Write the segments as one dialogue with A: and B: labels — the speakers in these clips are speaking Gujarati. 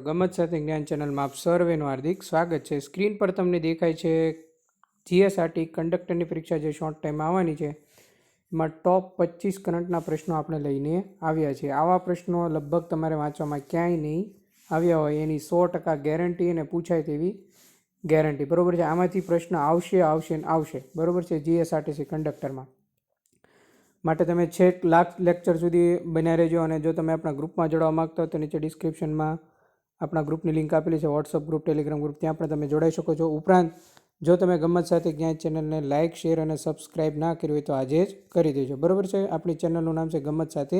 A: ગમત સાથે જ્ઞાન ચેનલમાં આપ સર્વેનું હાર્દિક સ્વાગત છે. સ્ક્રીન પર તમને દેખાય છે જીએસઆરટી કંડક્ટરની પરીક્ષા જે શોર્ટ ટાઈમમાં આવવાની છે એમાં ટોપ 25 કરંટના પ્રશ્નો આપણે લઈને આવ્યા છીએ. આવા પ્રશ્નો લગભગ તમારે વાંચવામાં ક્યાંય નહીં આવ્યા હોય એની 100% ગેરંટી અને પૂછાય તેવી ગેરંટી. બરાબર છે. આમાંથી પ્રશ્ન આવશે બરાબર છે જીએસઆરટીસી કંડક્ટરમાં. માટે તમે છેક લાસ્ટ લેક્ચર સુધી બન્યા રહેજો. અને જો તમે આપણા ગ્રુપમાં જોડાવા માગતા હો તો નીચે ડિસ્ક્રિપ્શનમાં આપણા ગ્રુપની લિંક આપેલી છે, વોટ્સઅપ ગ્રુપ, ટેલિગ્રામ ગ્રુપ, ત્યાં પણ તમે જોડાઈ શકો છો. ઉપરાંત જો તમે ગમત સાથે જ્ઞાન ચેનલને લાઇક, શેર અને સબસ્ક્રાઇબ ના કરી હોય તો આજે જ કરી દેજો. બરાબર છે. આપણી ચેનલનું નામ છે ગમત સાથે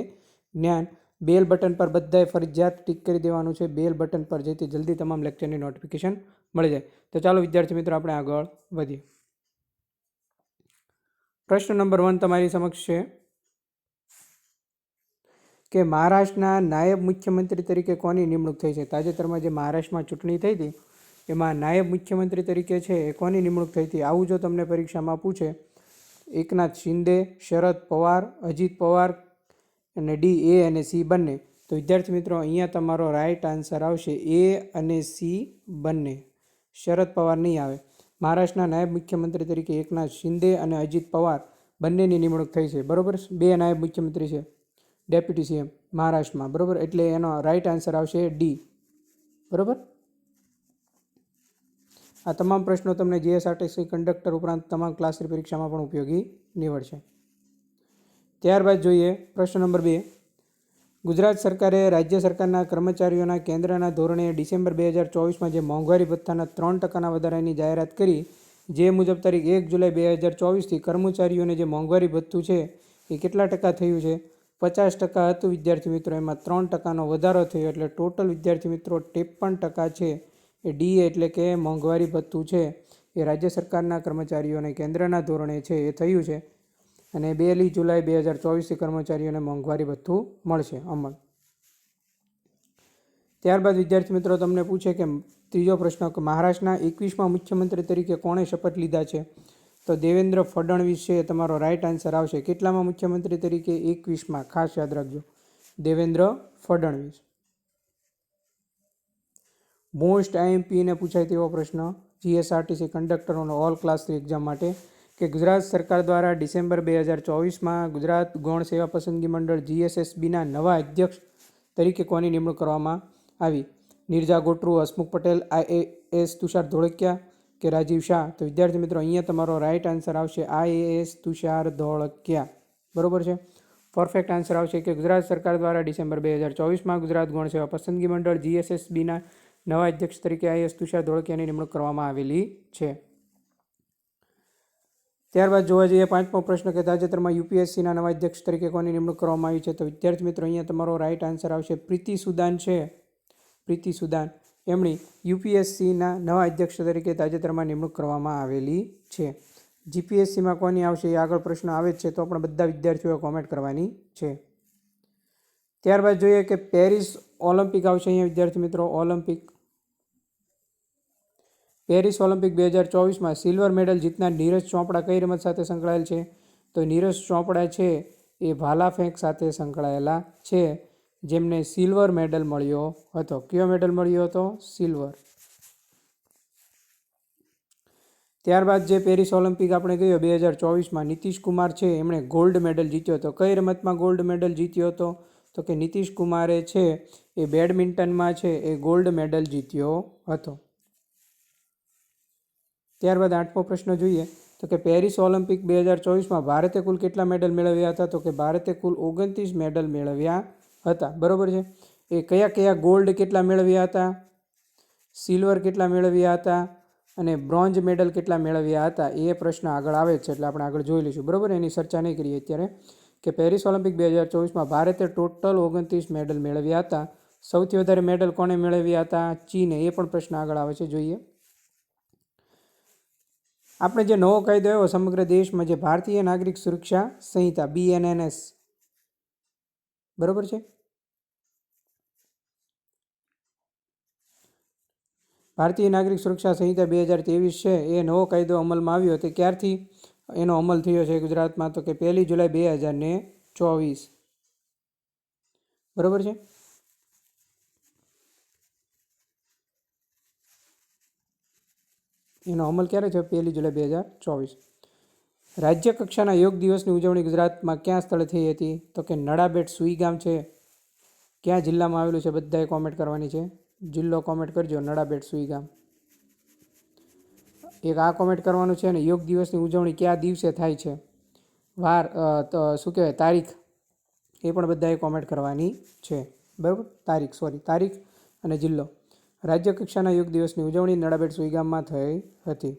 A: જ્ઞાન. બેલ બટન પર બધાએ ફરજિયાત ટિક કરી દેવાનું છે, બેલ બટન પર, જેથી જલ્દી તમામ લેક્ચરની નોટિફિકેશન મળી જાય. તો ચાલો વિદ્યાર્થી મિત્રો આપણે આગળ વધીએ. પ્રશ્ન નંબર 1 તમારી સમક્ષ છે કે મહારાષ્ટ્રના નાયબ મુખ્યમંત્રી તરીકે કોની નિમણૂક થઈ છે? તાજેતરમાં જે મહારાષ્ટ્રમાં ચૂંટણી થઈ હતી એમાં નાયબ મુખ્યમંત્રી તરીકે છે એ કોની નિમણૂક થઈ હતી? આવું જો તમને પરીક્ષામાં પૂછે, એકનાથ શિંદે, શરદ પવાર, અજીત પવાર અને ડી, એ અને સી બંને, તો વિદ્યાર્થી મિત્રો અહીંયા તમારો રાઈટ આન્સર આવશે એ અને સી બંને. શરદ પવાર નહીં આવે. મહારાષ્ટ્રના નાયબ મુખ્યમંત્રી તરીકે એકનાથ શિંદે અને અજીત પવાર બંનેની નિમણૂક થઈ છે. બરાબર. 2 નાયબ મુખ્યમંત્રી છે ડેપ્યુટી સીએમ મહારાષ્ટ્રમાં. બરાબર. એટલે એનો રાઈટ આન્સર આવશે ડી. બરાબર. આ તમામ પ્રશ્નો તમને જીએસઆરટીસી કંડક્ટર ઉપરાંત તમામ ક્લાસની પરીક્ષામાં પણ ઉપયોગી નીવડશે. ત્યારબાદ જોઈએ પ્રશ્ન નંબર 2. ગુજરાત સરકારે રાજ્ય સરકારના કર્મચારીઓના કેન્દ્રના ધોરણે ડિસેમ્બર 2024માં જે મોંઘવારી ભથ્થાના 3% વધારાની જાહેરાત કરી, જે મુજબ તારીખ 1 જુલાઈ 2024થી કર્મચારીઓને જે મોંઘવારી ભથ્થું છે એ કેટલા ટકા થયું છે? 50% હતું વિદ્યાર્થી મિત્રો. એમાં 3%નો વધારો થયો એટલે ટોટલ વિદ્યાર્થી મિત્રો 53% છે એ ડી એટલે કે મોંઘવારી ભથ્થું છે એ રાજ્ય સરકારના કર્મચારીઓને કેન્દ્રના ધોરણે છે એ થયું છે. અને 2 જુલાઈ 2024થી કર્મચારીઓને મોંઘવારી ભથ્થું મળશે અમલ. ત્યારબાદ વિદ્યાર્થી મિત્રો તમને પૂછે કે ત્રીજો પ્રશ્ન કે મહારાષ્ટ્રના 21મા મુખ્યમંત્રી તરીકે કોણે શપથ લીધા છે? તો દેવેન્દ્ર ફડણવીસ છે એ તમારો રાઈટ આન્સર આવશે. કેટલામાં મુખ્યમંત્રી તરીકે? 21માં. ખાસ યાદ રાખજો, દેવેન્દ્ર ફડણવીસ. મોસ્ટ આઈએમપીને પૂછાય તેવો પ્રશ્ન જીએસઆરટીસી કંડક્ટરોનો ઓલ ક્લાસ 3 એક્ઝામ માટે કે ગુજરાત સરકાર દ્વારા ડિસેમ્બર 2024માં ગુજરાત ગૌણ સેવા પસંદગી મંડળ જીએસએસબીના નવા અધ્યક્ષ તરીકે કોની નિમણૂક કરવામાં આવી? નિર્જા ગોટરુ, હસમુખ પટેલ, IAS તુષાર ધોળકિયા કે રાજીવ શાહ? તો વિદ્યાર્થી મિત્રો અહીંયા તમારો રાઈટ આન્સર આવશે IAS તુષાર ધોળકિયા. બરોબર છે. પરફેક્ટ આન્સર આવશે કે ગુજરાત સરકાર દ્વારા ડિસેમ્બર 2024માં ગુજરાત ગૌણ સેવા પસંદગી મંડળ જીએસએસબીના નવા અધ્યક્ષ તરીકે IAS તુષાર ધોળકિયાની નિમણૂક કરવામાં આવેલી છે. ત્યારબાદ જોવા જઈએ 5મો પ્રશ્ન કે તાજેતરમાં યુપીએસસીના નવા અધ્યક્ષ તરીકે કોની નિમણૂક કરવામાં આવી છે? તો વિદ્યાર્થી મિત્રો અહીંયા તમારો રાઈટ આન્સર આવશે પ્રીતિ સુદાન છે. પ્રીતિ સુદાન એમની યુપીએસસીના નવા અધ્યક્ષ તરીકે તાજેતરમાં નિમણૂક કરવામાં આવેલી છે. જીપીએસસીમાં કોની આવશે એ આગળ પ્રશ્ન આવે જ છે, તો પણ બધા વિદ્યાર્થીઓએ કોમેન્ટ કરવાની છે. ત્યારબાદ જોઈએ કે પેરિસ ઓલિમ્પિક આવશે અહીંયા વિદ્યાર્થી મિત્રો. પેરિસ ઓલિમ્પિક 2024માં સિલ્વર મેડલ જીતનાર નીરજ ચોપડા કઈ રમત સાથે સંકળાયેલ છે? તો નીરજ ચોપડા છે એ ભાલા ફેંક સાથે સંકળાયેલા છે, જેમને સિલ્વર મેડલ મળ્યો હતો. કયો મેડલ મળ્યો હતો? સિલ્વર. ત્યારબાદ જે પેરિસ ઓલિમ્પિક આપણે ગયો 2024માં નીતિશ કુમાર છે એમણે ગોલ્ડ મેડલ જીત્યો હતો. કઈ રમતમાં ગોલ્ડ મેડલ જીત્યો હતો? તો કે નીતિશ કુમારે છે એ બેડમિન્ટનમાં છે એ ગોલ્ડ મેડલ જીત્યો હતો. ત્યારબાદ 8મો પ્રશ્ન જોઈએ તો કે પેરિસ ઓલિમ્પિક 2024માં ભારતે કુલ કેટલા મેડલ મેળવ્યા હતા? તો કે ભારતે કુલ 29 મેડલ મેળવ્યા હતા. બરોબર છે. એ કયા ગોલ્ડ કેટલા મેળવ્યા હતા, સિલ્વર કેટલા મેળવ્યા હતા અને બ્રોન્ઝ મેડલ કેટલા મેળવ્યા હતા એ પ્રશ્ન આગળ આવે છે, એટલે આપણે આગળ જોઈ લઈશું. બરોબર. એની ચર્ચા નહીં કરીએ અત્યારે. કે પેરિસ ઓલિમ્પિક 2024માં ભારતે ટોટલ 29 મેડલ મેળવ્યા હતા. સૌથી વધારે મેડલ કોણે મેળવ્યા હતા? ચીને. એ પણ પ્રશ્ન આગળ આવે છે, જોઈએ. આપણે જે નવો કાયદો આવ્યો સમગ્ર દેશમાં, જે ભારતીય નાગરિક સુરક્ષા સંહિતા BNNS, બરોબર છે. ભારતીય નાગરિક સુરક્ષા સંહિતા 2023 છે એ નવો કાયદો અમલમાં આવ્યો. તે ક્યારથી એનો અમલ થયો છે ગુજરાતમાં? તો કે 1 જુલાઈ 2024. બરોબર છે. એનો અમલ ક્યારે થયો? 1 જુલાઈ 2024. રાજ્ય કક્ષાના યોગ દિવસની ઉજવણી ગુજરાતમાં ક્યાં સ્થળે થઈ હતી? તો કે નડાબેટ સુઈગામ છે. ક્યાં જિલ્લામાં આવેલું છે? બધાએ કોમેન્ટ કરવાની છે. જિલ્લો કોમેન્ટ કરજો, નડાબેટ સુઈગામ. એક આ કોમેન્ટ કરવાનું છે. અને યોગ દિવસની ઉજવણી કયા દિવસે થાય છે? વાર તો શું કહેવાય, તારીખ, એ પણ બધાએ કોમેન્ટ કરવાની છે. બરાબર, તારીખ અને જિલ્લો. રાજ્ય કક્ષાના યોગ દિવસની ઉજવણી નડાબેટ સુઈગામમાં થઈ હતી.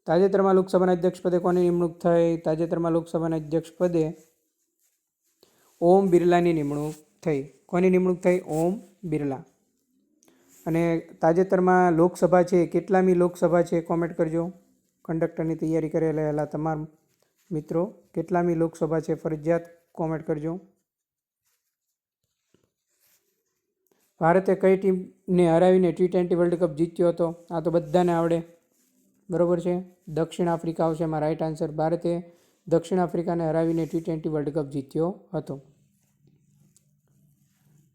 A: તાજેતરમાં લોકસભાના અધ્યક્ષ પદે કોની નિમણૂક થઈ? તાજેતરમાં લોકસભાના અધ્યક્ષ પદે ઓમ બિરલાની નિમણૂક થઈ. કોની નિમણૂક થઈ? ઓમ બિરલા. અને તાજેતરમાં લોકસભા છે, કેટલામી લોકસભા છે? કોમેન્ટ કરજો. કંડક્ટરની તૈયારી કરેલા તમામ મિત્રો, કેટલામી લોકસભા છે? ફરજિયાત કોમેન્ટ કરજો. ભારતે કઈ ટીમને હરાવીને T20 વર્લ્ડ કપ જીત્યો હતો? આ તો બધાને આવડે, બરોબર છે. દક્ષિણ આફ્રિકા આવશે એમાં રાઈટ આન્સર. ભારતે દક્ષિણ આફ્રિકાને હરાવીને T20 વર્લ્ડ કપ જીત્યો હતો.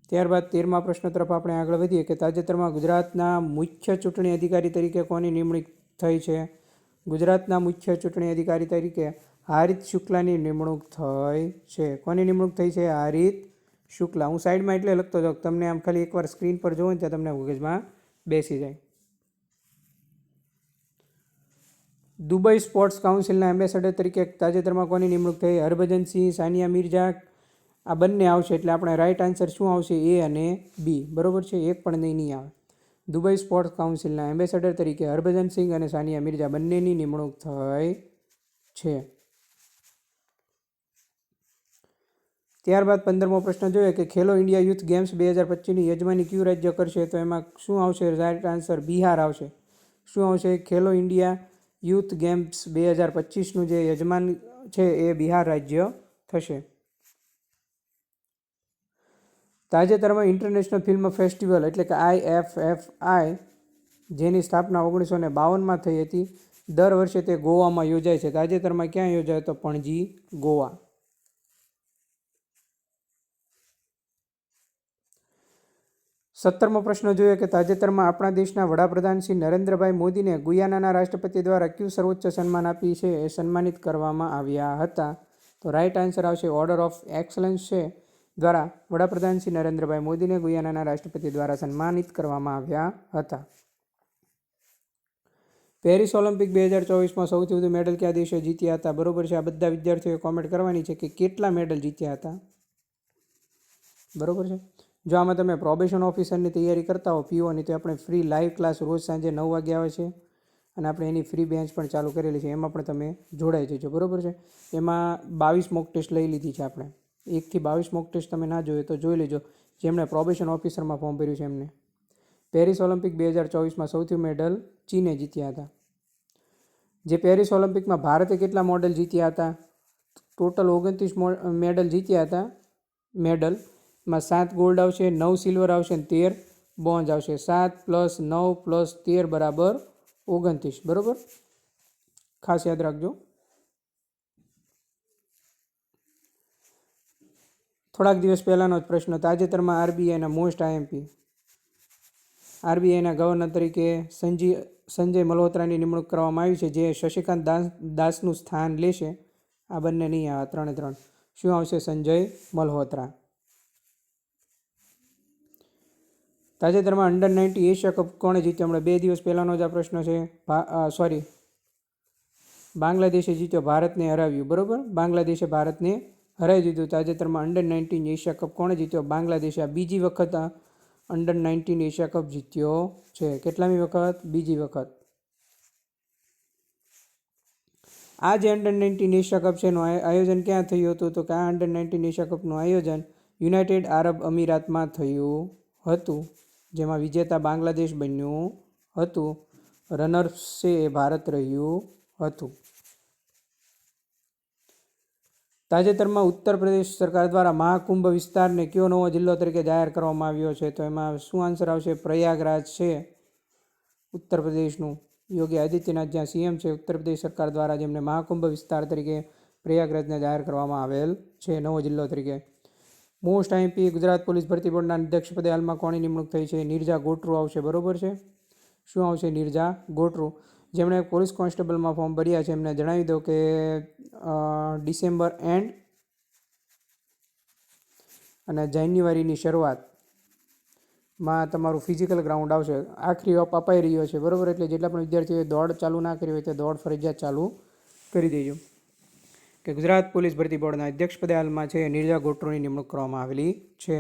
A: ત્યારબાદ 13મા પ્રશ્ન તરફ આપણે આગળ વધીએ કે તાજેતરમાં ગુજરાતના મુખ્ય ચૂંટણી અધિકારી તરીકે કોની નિમણૂક થઈ છે? ગુજરાતના મુખ્ય ચૂંટણી અધિકારી તરીકે હારિત શુક્લાની નિમણૂક થઈ છે. કોની નિમણૂક થઈ છે? હારિત શુક્લા. હું સાઈડમાં એટલે લખતો જાઉં, તમને આમ ખાલી એકવાર સ્ક્રીન પર જોવો ને ત્યાં તમને મગજમાં બેસી જાય. દુબઈ સ્પોર્ટ્સ કાઉન્સિલના એમ્બેસેડર તરીકે તાજેતરમાં કોની નિમણૂક થઈ? હરભજન સિંહ, સાનિયા મિર્ઝા. આ બંને આવશે એટલે આપણે રાઈટ આન્સર શું આવશે? A અને B. બરોબર છે, એક પણ નહીં આવે. દુબઈ સ્પોર્ટ્સ કાઉન્સિલના એમ્બેસેડર તરીકે હરભજન સિંહ અને સાનિયા મિર્ઝા બંનેની નિમણૂક થઈ છે. ત્યારબાદ 15મો પ્રશ્ન જોઈએ કે ખેલો ઇન્ડિયા યુથ ગેમ્સ 2025ની યજમાની કયું રાજ્ય કરશે? તો એમાં શું આવશે? રાઈટ આન્સર બિહાર આવશે. શું આવશે? ખેલો ઇન્ડિયા યુથ ગેમ્સ 2025નું જે યજમાન છે એ બિહાર રાજ્ય થશે. તાજેતરમાં ઇન્ટરનેશનલ ફિલ્મ ફેસ્ટિવલ એટલે કે IFFI, જેની સ્થાપના 1952માં થઈ હતી, દર વર્ષે તે ગોવામાં યોજાય છે. તાજેતરમાં ક્યાં યોજાય? તો પણજી, ગોવા. 17મો પ્રશ્ન જોઈએ કે તાજેતરમાં આપણા દેશના વડાપ્રધાન શ્રી નરેન્દ્રભાઈ મોદીને ગુયાનાના રાષ્ટ્રપતિ દ્વારા કયું સર્વોચ્ચ સન્માન આપી છે એ સન્માનિત કરવામાં આવ્યા હતા? તો રાઈટ આન્સર આવશે ઓર્ડર ઓફ એક્સલન્સ છે દ્વારા વડાપ્રધાન શ્રી નરેન્દ્રભાઈ મોદીને ગુયાનાના રાષ્ટ્રપતિ દ્વારા સન્માનિત કરવામાં આવ્યા હતા. પેરિસ ઓલિમ્પિક 2024માં સૌથી વધુ મેડલ કયા દેશે જીત્યા હતા? બરોબર છે, આ બધા વિદ્યાર્થીઓએ કોમેન્ટ કરવાની છે કે કેટલા મેડલ જીત્યા હતા. બરોબર છે. જો આમાં તમે પ્રોબેશન ઓફિસરની તૈયારી કરતા હો પીઓની, તો આપણે ફ્રી લાઈવ ક્લાસ રોજ સાંજે 9 વાગે આવે છે અને આપણે એની ફ્રી બેન્ચ પણ ચાલુ કરેલી છે. એમાં પણ તમે જોડાઈ જજો. બરોબર છે. એમાં 22 મોક ટેસ્ટ લઈ લીધી છે આપણે. 1 થી 22 મોક ટેસ્ટ તમે ના જોઈએ તો જોઈ લેજો, જેમણે પ્રોબેશન ઓફિસરમાં ફોર્મ ભર્યું છે એમને. પેરિસ ઓલિમ્પિક 2024માં સૌથી મેડલ ચીને જીત્યા હતા. જે પેરિસ ઓલિમ્પિકમાં ભારતે કેટલા મોડલ જીત્યા હતા? ટોટલ 29 મેડલ જીત્યા હતા. મેડલમાં 7 ગોલ્ડ આવશે, 9 સિલ્વર આવશે અને 13 બ્રોન્ઝ આવશે. 7 + 9 + 13 બરાબર 29. બરાબર, ખાસ યાદ રાખજો. થોડાક દિવસ પહેલાંનો જ પ્રશ્ન. તાજેતરમાં આરબીઆઈના મોસ્ટ આઈએમપી આરબીઆઈના ગવર્નર તરીકે સંજય મલ્હોત્રાની નિમણૂક કરવામાં આવી છે, જે શશિકાંત દાસનું સ્થાન લેશે. આ બંને નહીં આવે, 3 શું આવશે? સંજય મલ્હોત્રા. તાજેતરમાં અંડર-19 એશિયા કપ કોણે જીત્યો? હમણાં 2 દિવસ પહેલાંનો જ આ પ્રશ્ન છે. બાંગ્લાદેશે જીત્યો, ભારતને હરાવ્યું. બરાબર, બાંગ્લાદેશે ભારતને હરાવી દીધું. તાજેતરમાં અંડર-19 એશિયા કપ કોણે જીત્યો? બાંગ્લાદેશે. આ બીજી વખત અંડર-19 એશિયા કપ જીત્યો છે. કેટલામી વખત? બીજી વખત. આ જે અંડર-19 એશિયા કપ છે એનું આયોજન ક્યાં થયું હતું? તો કે આ અંડર-19 એશિયા કપનું આયોજન યુનાઇટેડ આરબ અમીરાતમાં થયું હતું, જેમાં વિજેતા બાંગ્લાદેશ બન્યું હતું. રનર્સ છે એ ભારત રહ્યું હતું. તાજેતરમાં ઉત્તર પ્રદેશ સરકાર દ્વારા મહાકુંભ વિસ્તારને કયો નવો જિલ્લો તરીકે જાહેર કરવામાં આવ્યો છે? તો એમાં શું આન્સર આવશે? પ્રયાગરાજ છે ઉત્તર પ્રદેશનું. યોગી આદિત્યનાથ જ્યાં સીએમ છે ઉત્તર પ્રદેશ સરકાર દ્વારા, જેમને મહાકુંભ વિસ્તાર તરીકે પ્રયાગરાજને જાહેર કરવામાં આવેલ છે નવો જિલ્લો તરીકે. મોસ્ટ આઈએમપી ગુજરાત પોલીસ ભરતી બોર્ડના અધ્યક્ષ પદે હાલમાં કોની નિમણૂક થઈ છે? નીરજા ગોટરુ આવશે. બરોબર છે. શું આવશે? નિર્જા ગોટરુ. જેમણે પોલીસ કોન્સ્ટેબલમાં ફોર્મ ભર્યા છે એમને જણાવી દો કે ડિસેમ્બર એન્ડ અને જાન્યુઆરીની શરૂઆતમાં તમારું ફિઝિકલ ગ્રાઉન્ડ આવશે. આખરી ઓપ અપાઈ રહ્યો છે, બરાબર. એટલે જેટલા પણ વિદ્યાર્થીઓએ દોડ ચાલુ ના કરી હોય તે દોડ ફરજિયાત ચાલુ કરી દેજો. કે ગુજરાત પોલીસ ભરતી બોર્ડના અધ્યક્ષપદે હાલમાં છે નિર્જા ગોટરુની નિમણૂક કરવામાં આવેલી છે.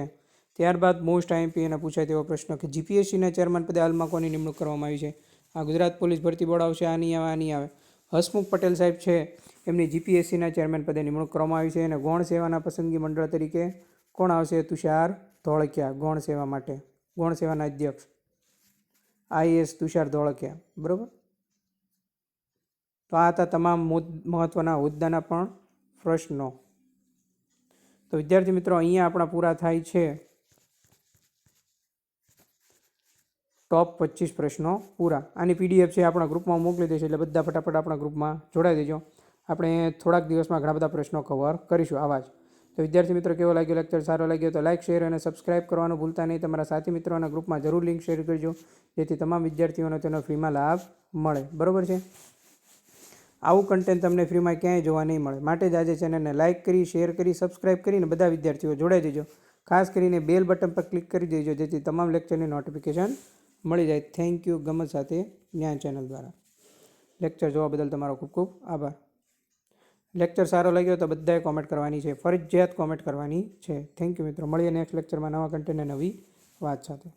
A: ત્યારબાદ મોસ્ટ આઈએમપી અને પૂછાય તેવો પ્રશ્ન કે જીપીએસસીના ચેરમેન પદે હાલમાં કોની નિમણૂક કરવામાં આવી છે? આ ગુજરાત પોલીસ ભરતી બોર્ડ આવશે. આની આવે. હસમુખ પટેલ સાહેબ છે એમની જીપીએસસીના ચેરમેન પદે નિમણૂક કરવામાં આવી છે. અને ગૌણ સેવાના પસંદગી મંડળ તરીકે કોણ આવશે? તુષાર ધોળકિયા. ગૌણ સેવા માટે ગૌણ સેવાના અધ્યક્ષ આઈએસ તુષાર ધોળકિયા, બરાબર. તો આ હતા તમામ મહત્ત્વના હોદ્દાના પણ પ્રશ્નો. તો વિદ્યાર્થી મિત્રો, અહીંયા આપણા પૂરા થાય છે ટોપ 25 પ્રશ્નો પૂરા. આની પીડીએફ છે આપણા ગ્રુપમાં મોકલી દઈશું, એટલે બધા ફટાફટ આપણા ગ્રુપમાં જોડાઈ દેજો. આપણે થોડાક દિવસમાં ઘણા બધા પ્રશ્નો કવર કરીશું આવા જ. તો વિદ્યાર્થી મિત્રો, કેવો લાગ્યો લેક્ચર? સારો લાગ્યો તો લાઇક, શેર અને સબસ્ક્રાઇબ કરવાનું ભૂલતા નહીં. તમારા સાથી મિત્રોના ગ્રુપમાં જરૂર લિંક શેર કરજો, જેથી તમામ વિદ્યાર્થીઓને તેનો ફ્રીમાં લાભ મળે, બરાબર છે. આવું કન્ટેન્ટ તમને ફ્રીમાં ક્યાંય જોવા નહીં મળે. માટે જ આજે ચેનલને લાઇક કરી, શેર કરી, સબસ્ક્રાઇબ કરીને બધા વિદ્યાર્થીઓ જોડાઈ દેજો. ખાસ કરીને બેલ બટન પર ક્લિક કરી દેજો, જેથી તમામ લેક્ચરની નોટિફિકેશન મળી જાય. Thank you. ગમત સાથે જ્ઞાન ચેનલ દ્વારા લેક્ચર જોવા બદલ તમારો ખૂબ ખૂબ આભાર. લેક્ચર સારો લાગ્યો તો બધાએ કોમેન્ટ કરવાની છે, ફરજિયાત કોમેન્ટ કરવાની છે. થેન્ક યુ મિત્રો. મળીએ નેક્સ્ટ લેક્ચરમાં નવા કન્ટેન્ટ અને નવી વાત સાથે.